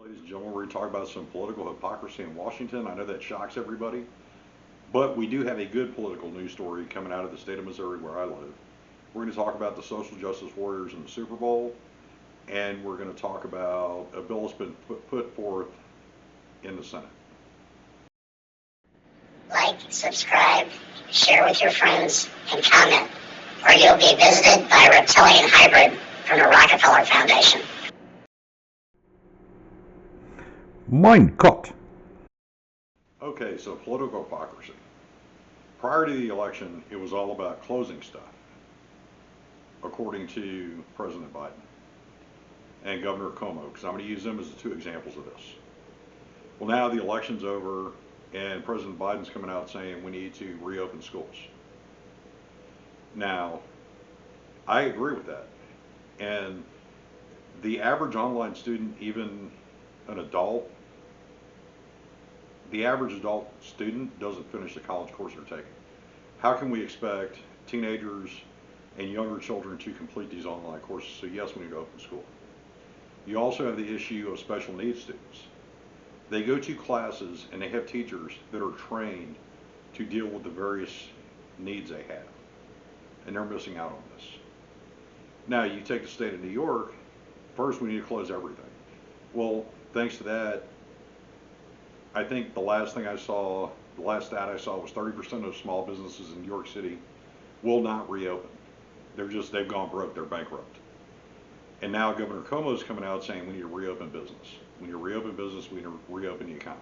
Ladies and gentlemen, we're going to talk about some political hypocrisy in Washington. I know that shocks everybody, but we do have a good political news story coming out of the state of Missouri where I live. We're going to talk about the social justice warriors in the Super Bowl, and we're going to talk about a bill that's been put forth in the Senate. Like, subscribe, share with your friends, and comment, or you'll be visited by a reptilian hybrid from the Rockefeller Foundation. Mind cut. Okay, so political hypocrisy. Prior to the election, it was all about closing stuff, according to President Biden and Governor Cuomo, because I'm going to use them as the two examples of this. Well, now the election's over, and President Biden's coming out saying we need to reopen schools. Now, I agree with that. And the average online student, even an adult, the average adult student doesn't finish the college course they're taking. How can we expect teenagers and younger children to complete these online courses? So yes, we need to open school. You also have the issue of special needs students. They go to classes and they have teachers that are trained to deal with the various needs they have, and they're missing out on this. Now, you take the state of New York, first we need to close everything. Well, thanks to that, I think the last stat I saw was 30% of small businesses in New York City will not reopen. They've gone broke, they're bankrupt. And now Governor Cuomo is coming out saying we need to reopen business. We need to reopen business, we need to reopen the economy.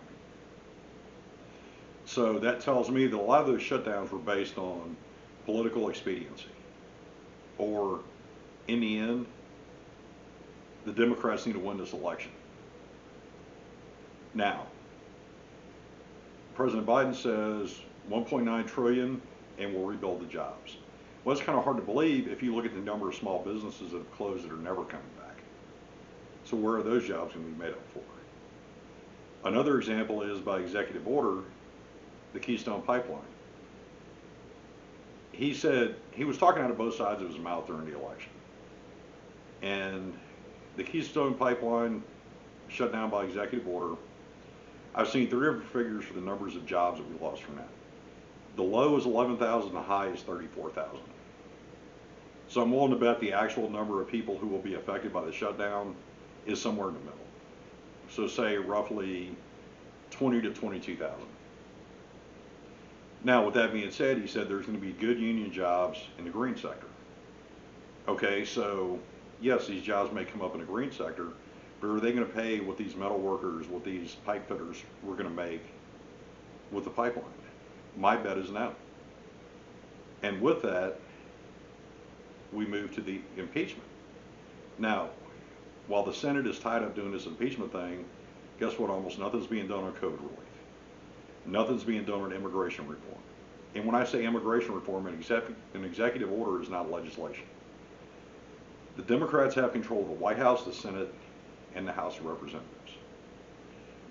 So that tells me that a lot of those shutdowns were based on political expediency. Or, in the end, the Democrats need to win this election. Now, President Biden says 1.9 trillion and we'll rebuild the jobs. Well, it's kind of hard to believe if you look at the number of small businesses that have closed that are never coming back. So where are those jobs going to be made up for? Another example is by executive order, the Keystone Pipeline. He said, he was talking out of both sides of his mouth during the election. And the Keystone Pipeline shut down by executive order. I've seen three different figures for the numbers of jobs that we lost from that. The low is 11,000, the high is 34,000. So I'm willing to bet the actual number of people who will be affected by the shutdown is somewhere in the middle. So say roughly 20 to 22,000. Now, with that being said, he said there's going to be good union jobs in the green sector. Okay, so yes, these jobs may come up in the green sector, but are they going to pay what these metal workers, what these pipe fitters were going to make with the pipeline? My bet is no. And with that, we move to the impeachment. Now, while the Senate is tied up doing this impeachment thing, guess what? Almost nothing's being done on COVID relief. Nothing's being done on immigration reform. And when I say immigration reform, an executive order is not legislation. The Democrats have control of the White House, the Senate, and the House of Representatives.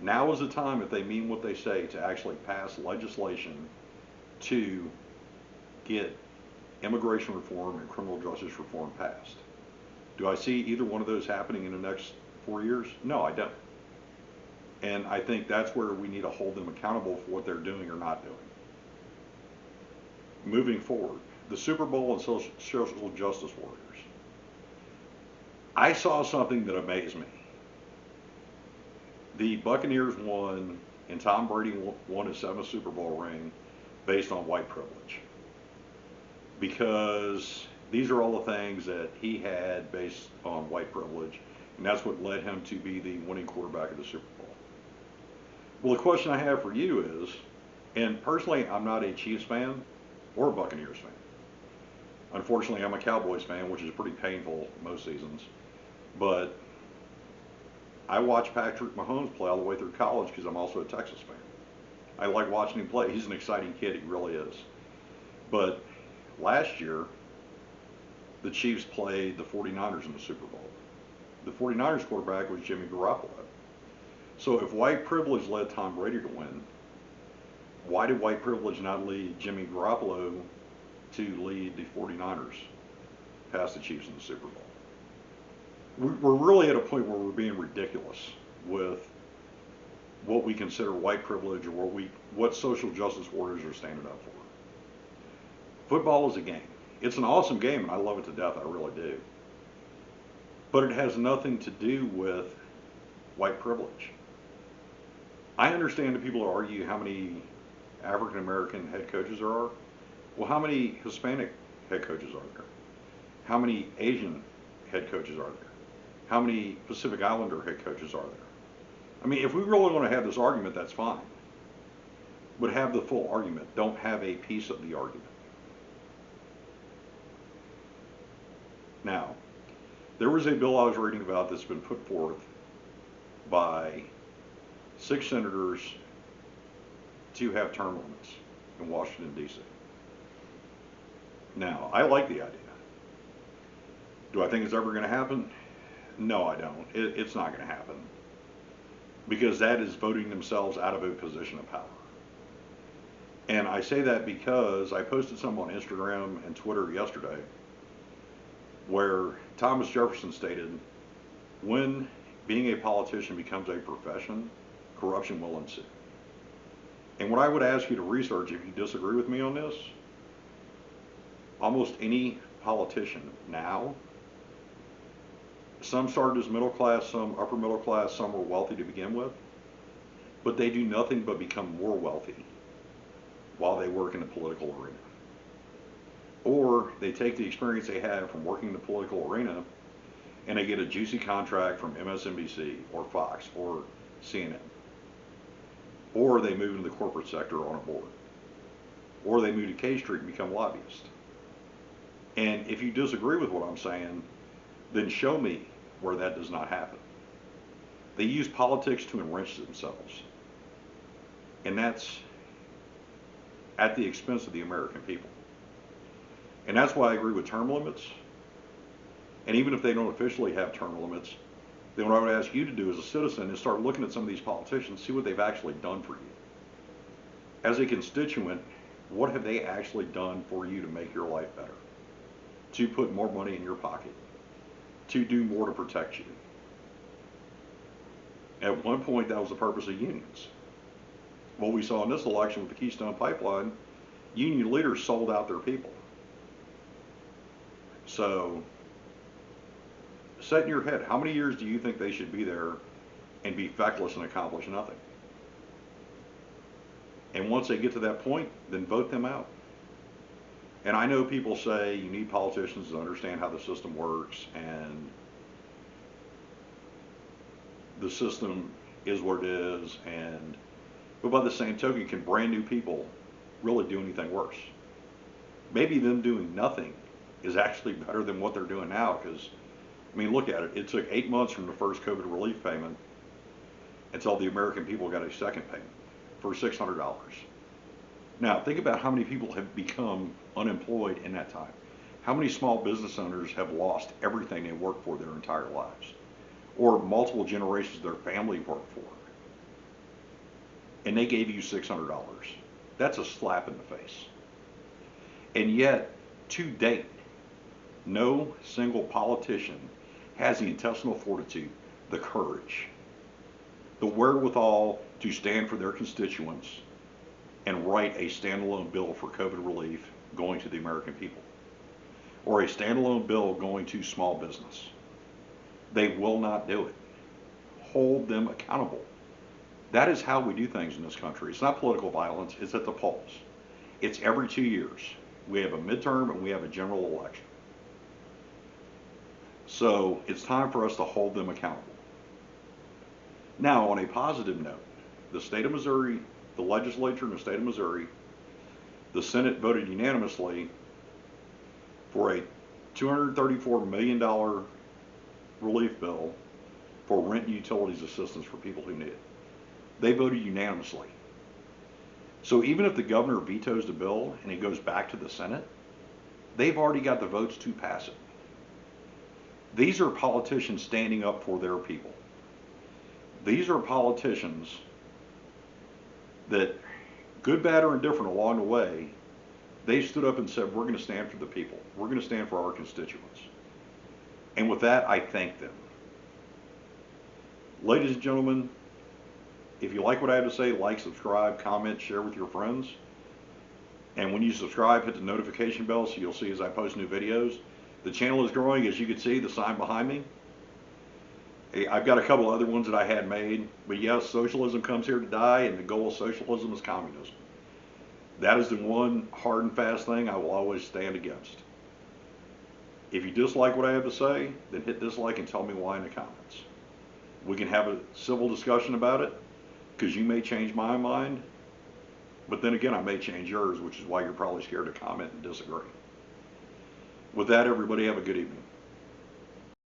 Now is the time, if they mean what they say, to actually pass legislation to get immigration reform and criminal justice reform passed. Do I see either one of those happening in the next 4 years? No, I don't. And I think that's where we need to hold them accountable for what they're doing or not doing. Moving forward, the Super Bowl and social justice warriors. I saw something that amazed me. The Buccaneers won, and Tom Brady won his 7th Super Bowl ring based on white privilege. Because these are all the things that he had based on white privilege, and that's what led him to be the winning quarterback of the Super Bowl. Well, the question I have for you is, and personally, I'm not a Chiefs fan or a Buccaneers fan. Unfortunately, I'm a Cowboys fan, which is pretty painful most seasons. But I watched Patrick Mahomes play all the way through college because I'm also a Texas fan. I like watching him play. He's an exciting kid, he really is. But last year, the Chiefs played the 49ers in the Super Bowl. The 49ers quarterback was Jimmy Garoppolo. So if white privilege led Tom Brady to win, why did white privilege not lead Jimmy Garoppolo to lead the 49ers past the Chiefs in the Super Bowl? We're really at a point where we're being ridiculous with what we consider white privilege or what social justice warriors are standing up for. Football is a game. It's an awesome game, and I love it to death. I really do. But it has nothing to do with white privilege. I understand that people argue how many African American head coaches there are. Well, how many Hispanic head coaches are there? How many Asian head coaches are there? How many Pacific Islander head coaches are there? I mean, if we really want to have this argument, that's fine. But have the full argument. Don't have a piece of the argument. Now, there was a bill I was reading about that's been put forth by 6 senators to have term limits in Washington, D.C. Now, I like the idea. Do I think it's ever going to happen? No, I don't. It's not going to happen. Because that is voting themselves out of a position of power. And I say that because I posted something on Instagram and Twitter yesterday where Thomas Jefferson stated, when being a politician becomes a profession, corruption will ensue. And what I would ask you to research, if you disagree with me on this, almost any politician now, some started as middle class, some upper middle class, some were wealthy to begin with, but they do nothing but become more wealthy while they work in the political arena. Or they take the experience they have from working in the political arena and they get a juicy contract from MSNBC or Fox or CNN. Or they move into the corporate sector on a board. Or they move to K Street and become lobbyists. And if you disagree with what I'm saying, then show me where that does not happen. They use politics to enrich themselves. And that's at the expense of the American people. And that's why I agree with term limits. And even if they don't officially have term limits, then what I would ask you to do as a citizen is start looking at some of these politicians, see what they've actually done for you. As a constituent, what have they actually done for you to make your life better? To put more money in your pocket? To do more to protect you? At one point, that was the purpose of unions. What we saw in this election with the Keystone Pipeline, union leaders sold out their people. So, set in your head, how many years do you think they should be there and be feckless and accomplish nothing? And once they get to that point, then vote them out. And I know people say you need politicians to understand how the system works, and the system is what it is, but by the same token, can brand new people really do anything worse? Maybe them doing nothing is actually better than what they're doing now, because, I mean, look at it. It took 8 months from the first COVID relief payment until the American people got a second payment for $600. Now, think about how many people have become unemployed in that time. How many small business owners have lost everything they worked for their entire lives, or multiple generations of their family worked for, and they gave you $600. That's a slap in the face. And yet, to date, no single politician has the intestinal fortitude, the courage, the wherewithal to stand for their constituents and write a standalone bill for COVID relief going to the American people, or a standalone bill going to small business. They will not do it. Hold them accountable. That is how we do things in this country. It's not political violence, it's at the polls. It's every 2 years. We have a midterm and we have a general election. So it's time for us to hold them accountable. Now, on a positive note, the state of Missouri, the legislature in the state of Missouri, the Senate voted unanimously for a $234 million relief bill for rent and utilities assistance for people who need it. They voted unanimously. So even if the governor vetoes the bill and it goes back to the Senate, they've already got the votes to pass it. These are politicians standing up for their people. These are politicians that, good, bad, or indifferent along the way, they stood up and said, we're going to stand for the people. We're going to stand for our constituents. And with that, I thank them. Ladies and gentlemen, if you like what I have to say, like, subscribe, comment, share with your friends. And when you subscribe, hit the notification bell so you'll see as I post new videos. The channel is growing, as you can see, the sign behind me. I've got a couple other ones that I had made, but yes, socialism comes here to die, and the goal of socialism is communism. That is the one hard and fast thing I will always stand against. If you dislike what I have to say, then hit dislike and tell me why in the comments. We can have a civil discussion about it, because you may change my mind, but then again, I may change yours, which is why you're probably scared to comment and disagree. With that, everybody have a good evening.